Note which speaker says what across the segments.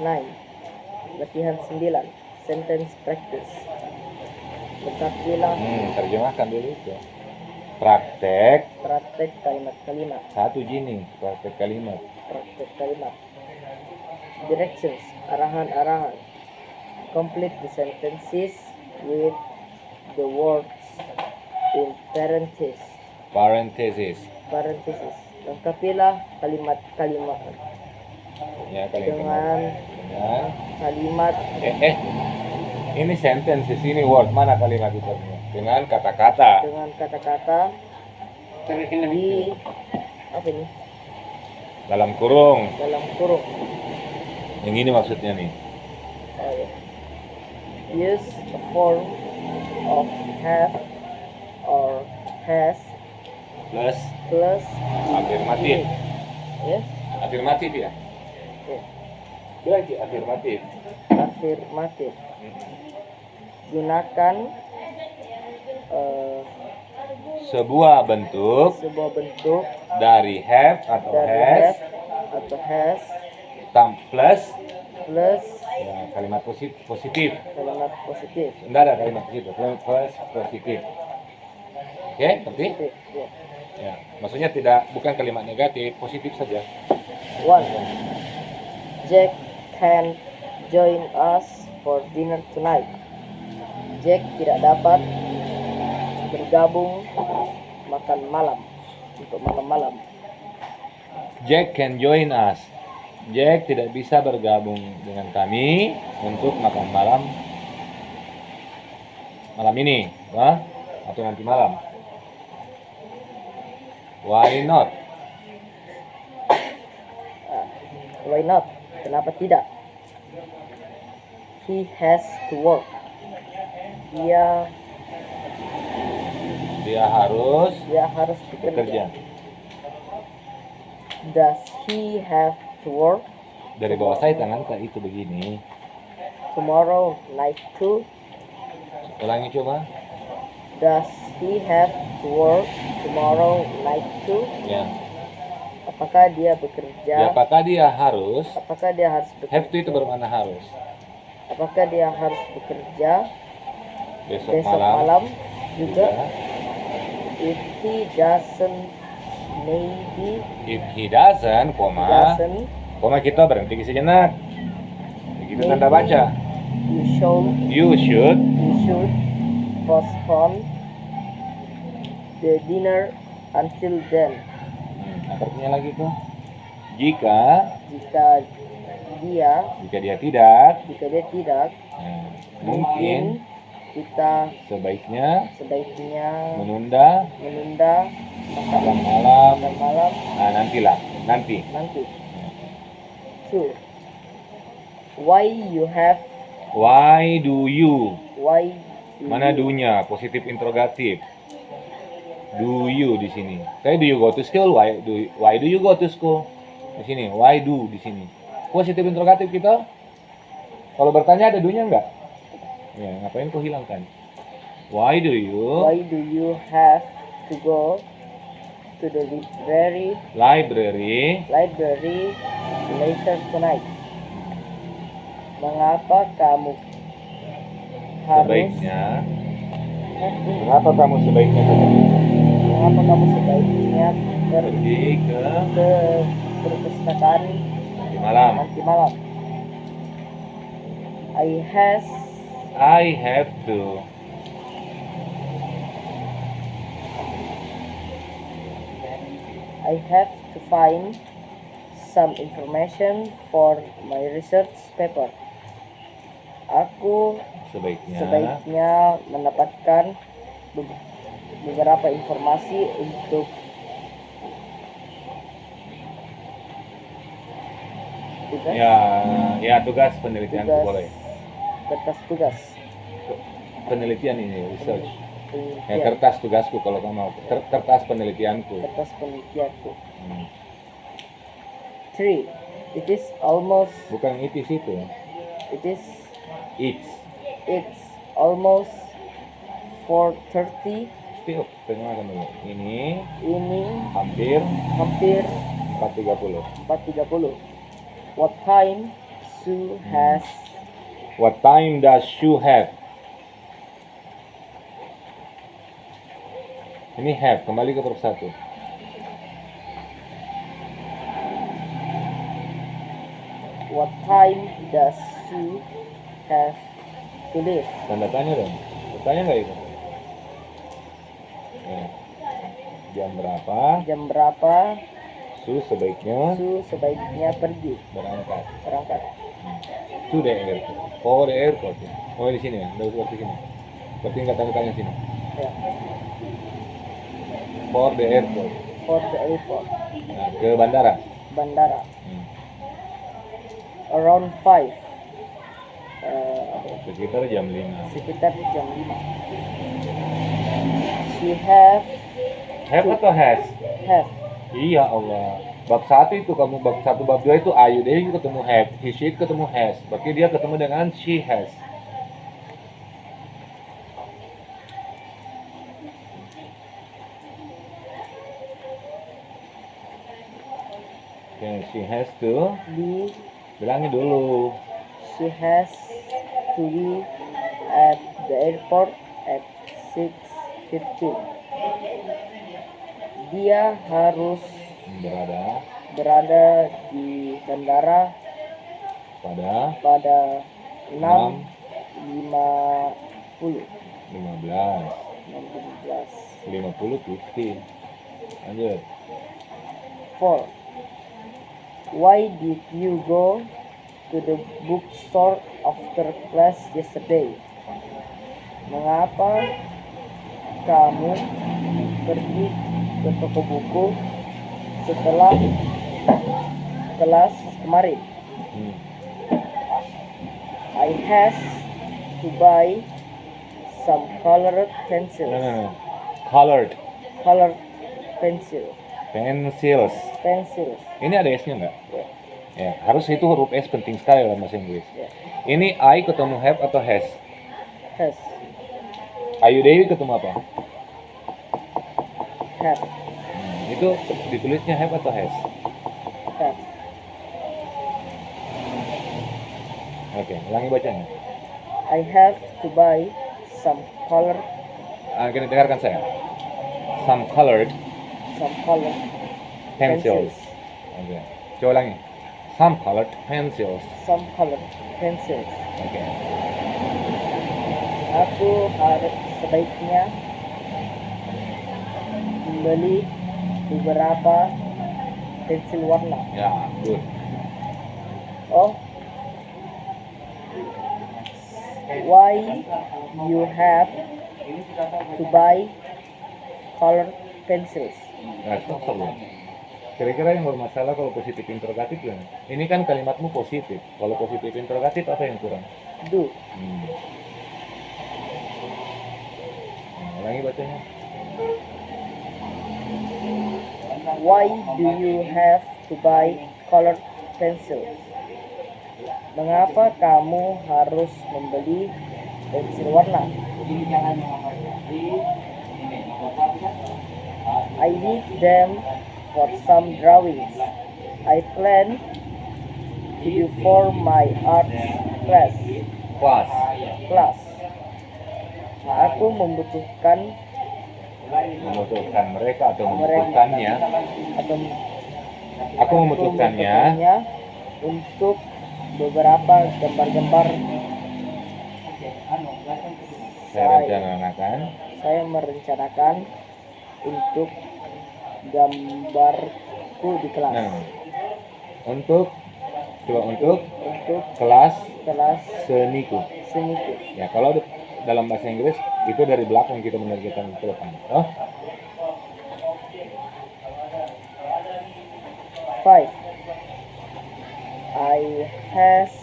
Speaker 1: 9. Latihan 9. Sentence practice. Lengkapilah
Speaker 2: Terjemahkan dulu itu. Praktek
Speaker 1: kalimat-kalimat.
Speaker 2: satu gini, praktek kalimat.
Speaker 1: Praktek kalimat. Directions, arahan-arahan. Complete the sentences with the words in parentheses. Lengkapilah kalimat-kalimat
Speaker 2: Ya,
Speaker 1: dengan
Speaker 2: dengan
Speaker 1: kalimat
Speaker 2: ini sentences, ini word, mana kalimat itu? Dengan kata-kata.
Speaker 1: di apa ini?
Speaker 2: Dalam kurung. Yang ini maksudnya nih.
Speaker 1: Oh, ya. Use the form of have or has plus
Speaker 2: afirmatif.
Speaker 1: Yes.
Speaker 2: Afirmatif ya?
Speaker 1: Ya.
Speaker 2: Bilang sih afirmatif.
Speaker 1: Gunakan
Speaker 2: Sebuah bentuk dari have atau has plus ya, kalimat positif. Tidak ada kalimat positif. Plus positif. Oke, ngerti?
Speaker 1: Ya.
Speaker 2: Ya, maksudnya bukan kalimat negatif, positif saja.
Speaker 1: 1. Jack can join us for dinner tonight. Jack tidak dapat bergabung untuk makan malam.
Speaker 2: Jack can join us. Jack tidak bisa bergabung dengan kami untuk makan malam ini, atau nanti malam. Why not?
Speaker 1: Why not? Kenapa tidak? He has to work.
Speaker 2: Dia harus
Speaker 1: bekerja. Does he have to work?
Speaker 2: Dari bawah saya tangan itu begini.
Speaker 1: Tomorrow night too.
Speaker 2: Ulangi coba.
Speaker 1: Does he have to work tomorrow night too?
Speaker 2: Ya.
Speaker 1: Apakah dia bekerja?
Speaker 2: Ya, apakah dia harus
Speaker 1: bekerja?
Speaker 2: Have to itu bermakna harus.
Speaker 1: Apakah dia harus bekerja
Speaker 2: Besok
Speaker 1: malam juga?
Speaker 2: Ya.
Speaker 1: If he doesn't, maybe.
Speaker 2: If he doesn't, koma kita berhenti sejenak. Begitu tanda baca. You should
Speaker 1: postpone the dinner until then.
Speaker 2: Artinya lagi tuh. Jika dia tidak, mungkin kita sebaiknya menunda makan malam. Nanti.
Speaker 1: 2. Why do you?
Speaker 2: Mana do-nya? Positif interrogatif. Do you di sini. Kayak do you go to school? Why do you go to school? Di sini. Why do di sini. Positif interrogatif kita. Kalau bertanya ada do-nya enggak? Ya, ngapain kau hilangkan? Why do you
Speaker 1: have to go to the library later tonight? Mengapa kamu
Speaker 2: sebaiknya pergi ke
Speaker 1: perpustakaan nanti malam?
Speaker 2: I have to.
Speaker 1: I have to find some information for my research paper. Aku sebaiknya mendapatkan beberapa informasi untuk
Speaker 2: tugas penelitian boleh.
Speaker 1: Tugas
Speaker 2: penelitian ini research. Kertas tugasku kalau kamu mau. Kertas penelitianku.
Speaker 1: 3. It is almost.
Speaker 2: Bukan it is itu.
Speaker 1: It's almost 4:30.
Speaker 2: Still, dengarkan dulu. Ini hampir
Speaker 1: 4:30.
Speaker 2: 4:30.
Speaker 1: What time Sue has
Speaker 2: What time does Sue have? Ini have, kembali ke verb 1.
Speaker 1: What time does Sue have to leave?
Speaker 2: Tanda tanya dong. Bertanya nggak itu? Ya. Jam berapa
Speaker 1: Jam berapa
Speaker 2: Sue sebaiknya
Speaker 1: Sue sebaiknya pergi
Speaker 2: berangkat?
Speaker 1: berangkat?
Speaker 2: To the airport. Oh, the airport. Oh, di sini ya. Udah seperti sini. Berarti nggak tanda tanya sini.
Speaker 1: Ya.
Speaker 2: For the airport.
Speaker 1: For the airport.
Speaker 2: Nah, ke bandara.
Speaker 1: Bandara.
Speaker 2: Hmm.
Speaker 1: Around 5.
Speaker 2: Sekitar jam 5.
Speaker 1: Sekitar jam 5. She have
Speaker 2: Have atau has?
Speaker 1: have.
Speaker 2: Iya Allah. Bab 1 itu kamu bab 1 bab 2 itu Ayu Dewi ketemu have, he she ketemu has. Berarti dia ketemu dengan she has. Oke, she has to
Speaker 1: Be
Speaker 2: bilangin dulu.
Speaker 1: She has to be at the airport at 6:15. Dia harus berada di bandara pada 6:50.
Speaker 2: 50 50. Lanjut.
Speaker 1: 4. Why did you go to the bookstore after class yesterday? Mengapa kamu pergi ke toko buku setelah kelas kemarin? I has to buy some colored pencils.
Speaker 2: No. Colored
Speaker 1: Pencils.
Speaker 2: Ini ada S-nya nggak? Ya, harus itu huruf S penting sekali dalam bahasa Inggris. Ini I ketemu have atau has?
Speaker 1: Has.
Speaker 2: Ayu Dewi ketemu apa?
Speaker 1: Have.
Speaker 2: Itu ditulisnya have atau has?
Speaker 1: Have.
Speaker 2: Oke, ulangi bacanya.
Speaker 1: I have to buy some colored
Speaker 2: Kini dengarkan saya. Some colored pencils. Oke, coba ulangi. Some colored pencils. Oke.
Speaker 1: Aku harus sebaiknya membeli beberapa pensil warna.
Speaker 2: Ya, good.
Speaker 1: Oh, why you have to buy colored pencils?
Speaker 2: Nah, seru. Kira-kira yang bermasalah kalau positif interrogatif ya? Ini kan kalimatmu positif. Kalau positif interrogatif apa yang kurang?
Speaker 1: Do.
Speaker 2: Ulangi bacanya.
Speaker 1: Why do you have to buy colored pencils? Mengapa kamu harus membeli pensil warna? I need them for some drawings I plan to do for my art class. Aku membutuhkan
Speaker 2: mereka atau membutuhkannya. Aku membutuhkannya
Speaker 1: untuk beberapa gambar-gambar. Saya merencanakan untuk gambarku di kelas.
Speaker 2: Untuk kelas seniku. Ya, kalau dalam bahasa Inggris itu dari belakang kita menargetkan ke depan.
Speaker 1: 5. I has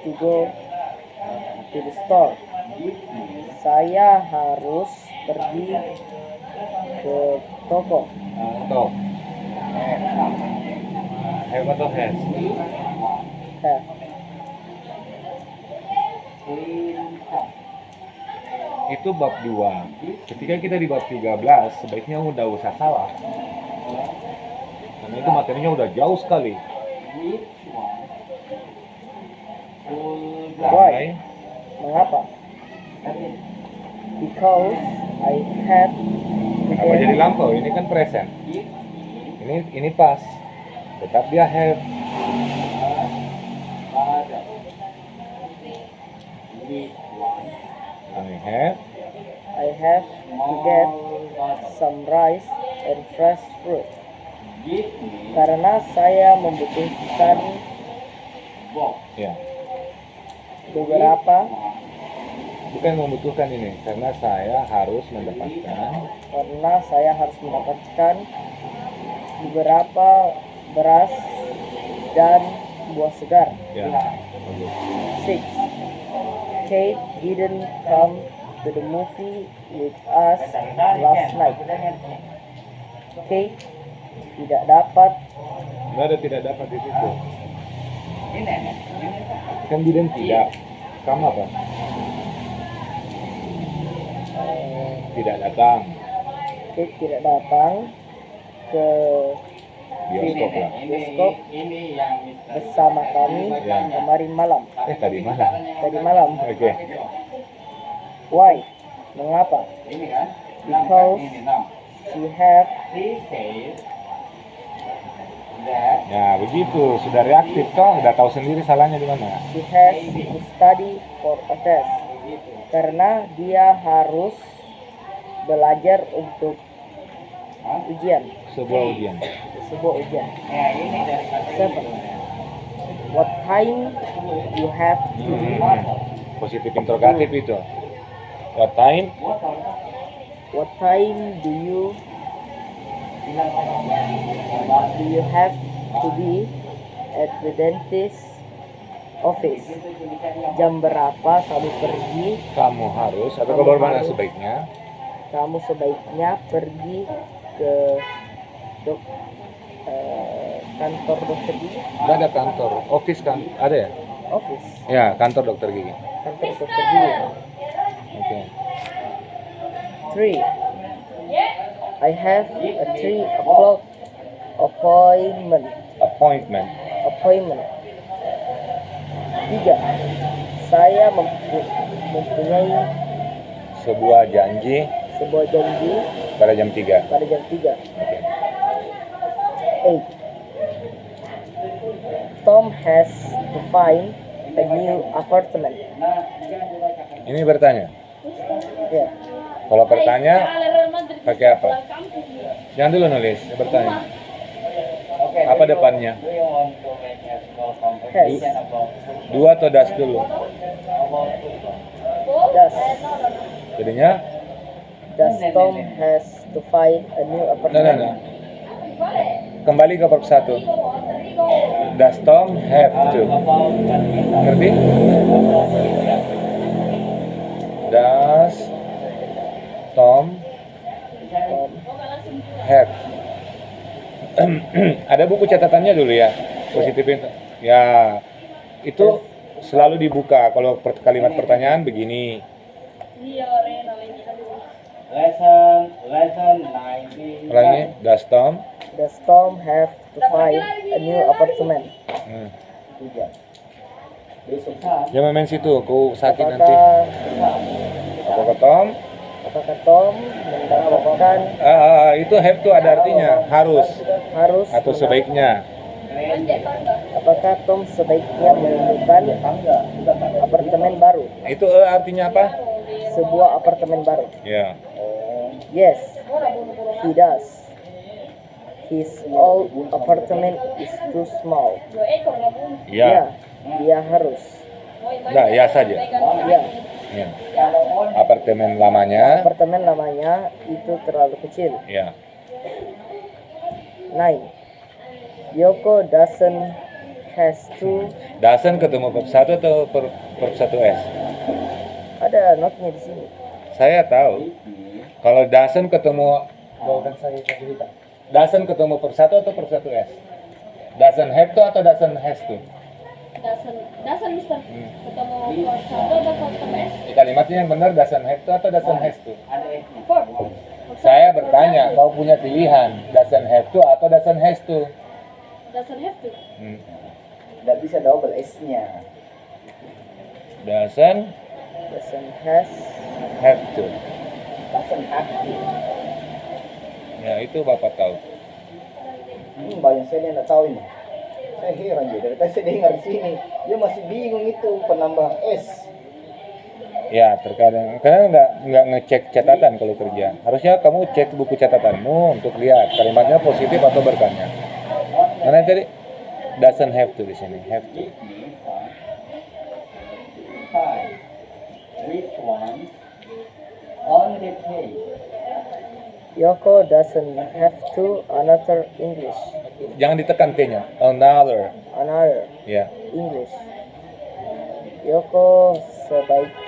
Speaker 1: to go to the store. Saya harus pergi ke toko.
Speaker 2: Have atau has?
Speaker 1: Have.
Speaker 2: Itu bab 2. Ketika kita di bab 13, sebaiknya udah usah salah. Karena itu materinya udah jauh sekali.
Speaker 1: Why? Mengapa? Because I had
Speaker 2: Apa jadi lampau? Ini kan present. Ini pas. Tetap dia have.
Speaker 1: I have to get some rice and fresh fruit. Karena saya membutuhkan
Speaker 2: Ya.
Speaker 1: beberapa
Speaker 2: Bukan membutuhkan ini, karena saya harus mendapatkan
Speaker 1: beberapa beras dan buah segar.
Speaker 2: ya.
Speaker 1: 6. Kate didn't come to the movie with us last night. Kate tidak dapat
Speaker 2: Nggak ada tidak dapat di situ. Kan didn't tidak. Kamu apa? Tidak datang.
Speaker 1: Kate tidak datang ke
Speaker 2: Bioskop lah.
Speaker 1: bioskop bersama kami
Speaker 2: Ya.
Speaker 1: kemarin malam.
Speaker 2: Tadi malam.
Speaker 1: Tadi malam.
Speaker 2: Oke.
Speaker 1: Why? Mengapa? Because she have
Speaker 2: Ya begitu, sudah reaktif toh, udah tahu sendiri salahnya di mana.
Speaker 1: she has to study for a test. Karena dia harus belajar untuk ujian,
Speaker 2: Sebuah ujian.
Speaker 1: sebuah ujian. 7. What time you have to
Speaker 2: Positif interrogatif itu. What time?
Speaker 1: What time do you have to be at the dentist office? Jam berapa kamu pergi?
Speaker 2: Kamu harus atau
Speaker 1: Kamu
Speaker 2: kabar mana
Speaker 1: harus.
Speaker 2: sebaiknya?
Speaker 1: Kamu sebaiknya pergi ke kantor dokter gigi.
Speaker 2: Nggak ada kantor, office kan? Ada ya?
Speaker 1: Office,
Speaker 2: Ya, kantor dokter gigi.
Speaker 1: kantor dokter gigi.
Speaker 2: Oke.
Speaker 1: 3. I have a 3 o'clock appointment.
Speaker 2: Appointment.
Speaker 1: 3. Saya mempunyai
Speaker 2: Sebuah janji
Speaker 1: sebuah janji
Speaker 2: pada jam 3.
Speaker 1: pada jam 3.
Speaker 2: Oke.
Speaker 1: 8. Tom has to find a new apartment.
Speaker 2: Ini bertanya.
Speaker 1: Ya,
Speaker 2: Kalau bertanya pakai apa? Jangan dulu nulis, bertanya. Apa depannya?
Speaker 1: has.
Speaker 2: Dua atau das dulu?
Speaker 1: Does
Speaker 2: Jadinya
Speaker 1: Tom has to find a new
Speaker 2: no.
Speaker 1: apartment?
Speaker 2: Kembali ke bab 1. Does Tom have to? Ngerti? Does Tom
Speaker 1: Tom
Speaker 2: have? Ada buku catatannya dulu ya. Positifin. Ya. Itu selalu dibuka kalau kalimat pertanyaan begini.
Speaker 3: Lesson 19.
Speaker 2: Ulangi, does Tom?
Speaker 1: Does Tom have to find a new apartment? 3.
Speaker 2: Jangan main situ, aku sakit nanti.
Speaker 1: Apakah
Speaker 2: Apakah Tom?
Speaker 1: Tom mendapatkan
Speaker 2: Itu have to ada artinya harus
Speaker 1: harus
Speaker 2: atau sebaiknya.
Speaker 1: apakah Tom sebaiknya menemukan apartemen baru,
Speaker 2: Itu artinya apa?
Speaker 1: sebuah apartemen baru?
Speaker 2: Ya.
Speaker 1: Yes, he does. His old apartment is too small.
Speaker 2: Ya.
Speaker 1: Dia harus.
Speaker 2: Nah, ya saja.
Speaker 1: Ya,
Speaker 2: Ya. Apartemen lamanya.
Speaker 1: apartemen lamanya itu terlalu kecil.
Speaker 2: Ya.
Speaker 1: 9. Yoko doesn't has to.
Speaker 2: Dasen ketemu per 1 atau per 1S?
Speaker 1: Ada notnya di sini.
Speaker 2: Saya tahu. Kalau Dasen ketemu bawakan saya cerita. Dasen ketemu per 1 atau per 1S? Dasen have to atau Dasen has to?
Speaker 4: Dasan Mister ketemu Ford 1 atau Ford S?
Speaker 2: Kalimatnya yang benar Dasen have to atau Dasen has to?
Speaker 4: Ford
Speaker 2: Saya bertanya, kau punya pilihan doesn't have to atau doesn't has to?
Speaker 4: Doesn't have to.
Speaker 1: Tidak bisa double S-nya.
Speaker 2: Doesn't
Speaker 1: Doesn't has,
Speaker 2: have to.
Speaker 1: doesn't have to.
Speaker 2: Ya itu Bapak tahu.
Speaker 1: Banyak saya yang nggak tahu ini. Saya heran juga dari tadi saya dengar di sini. Dia masih bingung itu penambah S.
Speaker 2: Ya terkadang karena nggak ngecek catatan kalau kerja. Harusnya kamu cek buku catatanmu untuk lihat kalimatnya positif atau bertanya. Mana tadi doesn't have to di sini, have to.
Speaker 3: Five. Which one? On the page.
Speaker 1: Yoko doesn't have to another English.
Speaker 2: Jangan ditekan T-nya. Another.
Speaker 1: Another
Speaker 2: Ya,
Speaker 1: English. Yoko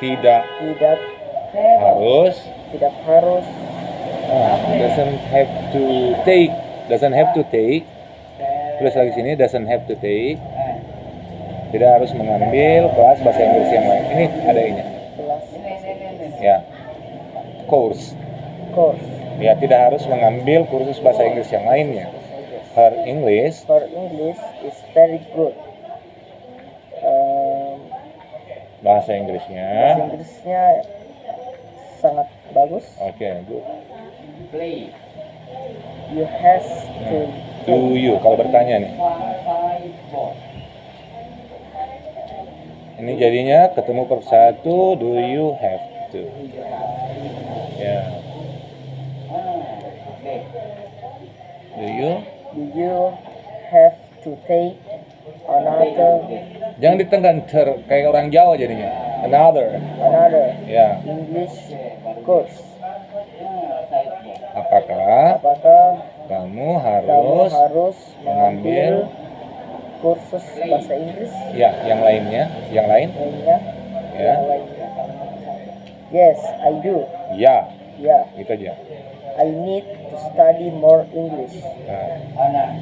Speaker 2: tidak
Speaker 1: tidak
Speaker 2: harus. Doesn't have to take. Doesn't have to take. Tulis lagi sini doesn't have to take. Tidak harus mengambil kelas bahasa Inggris yang lain. Ini ada ini.
Speaker 1: kelas
Speaker 2: Ya. Course.
Speaker 1: course.
Speaker 2: Ya, tidak harus mengambil kursus bahasa Inggris yang lainnya. Her English
Speaker 1: Her English is very good.
Speaker 2: bahasa
Speaker 1: Bahasa
Speaker 2: Inggrisnya.
Speaker 1: Inggrisnya sangat bagus.
Speaker 2: Oke, good.
Speaker 3: Play.
Speaker 1: You has to
Speaker 2: Do you kalau bertanya nih.
Speaker 3: Five, four.
Speaker 2: Ini jadinya ketemu persatu, do you have to. Ya.
Speaker 3: Okay.
Speaker 2: Do you?
Speaker 1: do you have to take another
Speaker 2: Jangan ditekan kayak orang Jawa jadinya. Another. Ya.
Speaker 1: English course.
Speaker 2: Apakah
Speaker 1: Apakah
Speaker 2: kamu
Speaker 1: kamu
Speaker 2: harus
Speaker 1: harus mengambil
Speaker 2: mengambil
Speaker 1: kursus bahasa Inggris
Speaker 2: ya yang lainnya, yang lain?
Speaker 1: lainnya?
Speaker 2: Ya.
Speaker 1: Yang lainnya. Yes, I do.
Speaker 2: Ya,
Speaker 1: Ya,
Speaker 2: gitu aja.
Speaker 1: I need to study more English.
Speaker 2: Nah,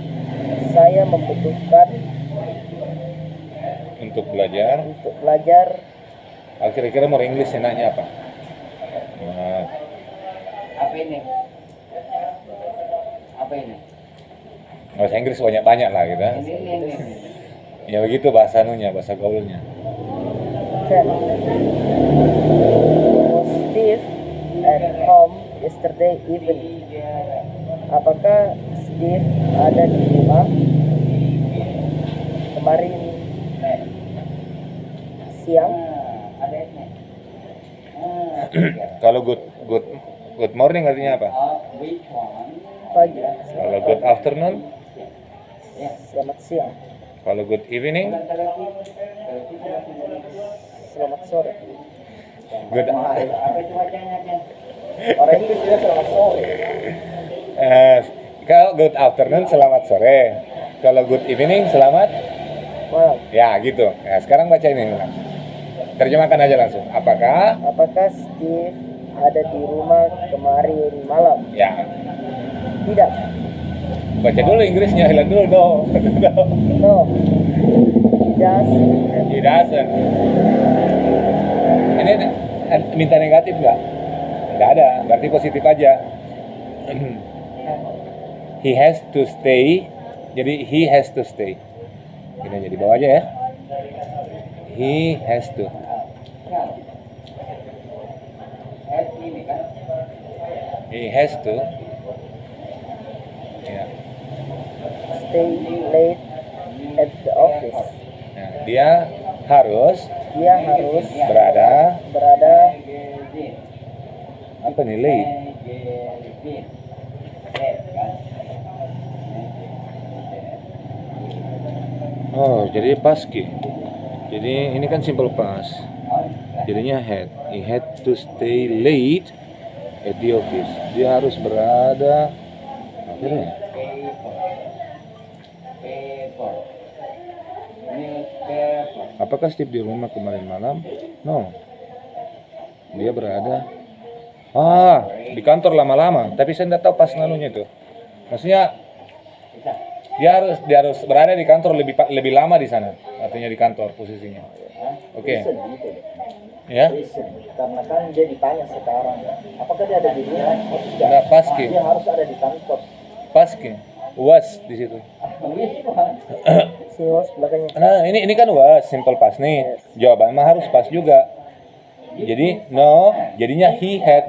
Speaker 1: Saya membutuhkan
Speaker 2: untuk belajar,
Speaker 1: untuk belajar
Speaker 2: kira-kira more English enaknya apa? Nah,
Speaker 3: Apa ini? Apa ini?
Speaker 2: bahasa Inggris banyak-banyak lah gitu.
Speaker 3: Ini.
Speaker 2: Ya begitu bahasa anunya, bahasa gaulnya.
Speaker 1: can. Was Steve at home yesterday evening? Apakah Steve ada di rumah kemarin siang?
Speaker 3: Ada ini.
Speaker 2: Kalau good morning artinya apa?
Speaker 3: Which one?
Speaker 1: Pagi.
Speaker 2: Kalau good afternoon,
Speaker 1: Selamat siang.
Speaker 2: kalau good evening,
Speaker 1: Selamat sore.
Speaker 2: good
Speaker 3: Apa cuacanya kan?
Speaker 1: Orang Inggris bilang selamat sore.
Speaker 2: kalau good afternoon selamat sore. Kalau good evening selamat
Speaker 1: Malam.
Speaker 2: ya gitu. Nah, sekarang baca ini. Terjemahkan aja langsung. Apakah
Speaker 1: Apakah Steve ada di rumah kemarin malam?
Speaker 2: ya
Speaker 1: Tidak.
Speaker 2: baca dulu Inggrisnya, hilang dulu dong.
Speaker 1: No. Does
Speaker 2: He doesn't. Ini minta negatif nggak? Nggak ada, berarti positif aja. He has to stay. Jadi he has to stay. Ini aja di bawah aja ya. He has to.
Speaker 3: Ini kan?
Speaker 2: He has to. Ya.
Speaker 1: stay late at the office?
Speaker 2: Nah, dia harus
Speaker 1: Dia harus
Speaker 2: berada apa nih late. Oh, jadi past-ki. Jadi ini kan simple past. Jadinya had. He had to stay late at the office. Dia harus berada apa nih? Apakah Steve di rumah kemarin malam? No. Dia berada di kantor lama-lama. Tapi saya nggak tahu pas nanunya itu. Maksudnya dia harus berada di kantor lebih lama di sana. Artinya di kantor posisinya. Oke.
Speaker 1: Bisa gitu.
Speaker 2: Ya.
Speaker 1: Listen, karena kan dia ditanya sekarang, apakah dia ada di rumah? Oh, tidak.
Speaker 2: Nggak, pasti.
Speaker 1: Dia harus ada di kantor.
Speaker 2: Paski. Was di situ.
Speaker 1: Si was belakangnya.
Speaker 2: Nah, ini kan was, simple past nih. Jawaban mah harus pas juga. Jadi no, jadinya he had.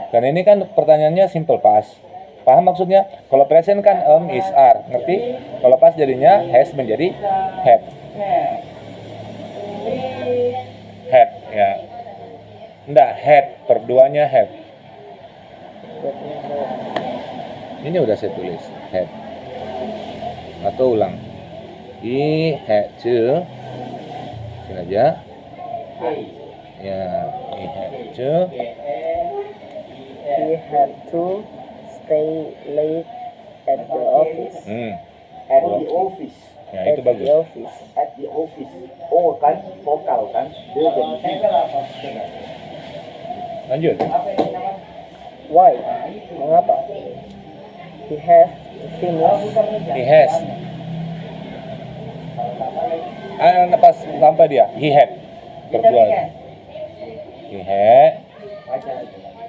Speaker 2: Karena ini kan pertanyaannya simple past. Paham maksudnya? Kalau present kan is are, ngerti? Kalau past jadinya has menjadi had. Had ya. Enggak, had, perduanya had. Ini udah saya tulis, had. Atau ulang. He had to. Sini aja. Ya, he had to.
Speaker 1: He had to stay late at the office.
Speaker 3: At the office.
Speaker 2: Ya, itu
Speaker 1: At
Speaker 2: bagus.
Speaker 1: the office.
Speaker 3: At the office. Oh kan, vokal kan. Dia jadi
Speaker 2: Lanjut.
Speaker 1: Why? Mengapa? He has finished.
Speaker 2: He has. Pas sampai dia, he had. Berdua. He had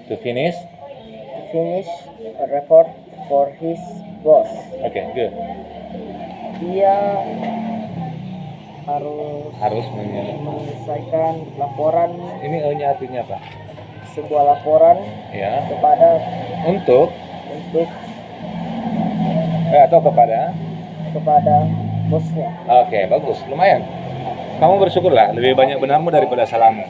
Speaker 2: to finish.
Speaker 1: Finish a report for his boss.
Speaker 2: Oke, good.
Speaker 1: Dia harus
Speaker 2: Menyelesaikan.
Speaker 1: menyelesaikan laporan,
Speaker 2: Ini E-nya artinya apa?
Speaker 1: sebuah laporan
Speaker 2: Ya.
Speaker 1: kepada
Speaker 2: Untuk atau kepada.
Speaker 1: bosnya.
Speaker 2: Oke, bagus. Lumayan. Kamu bersyukurlah, lebih banyak benarmu daripada salahmu.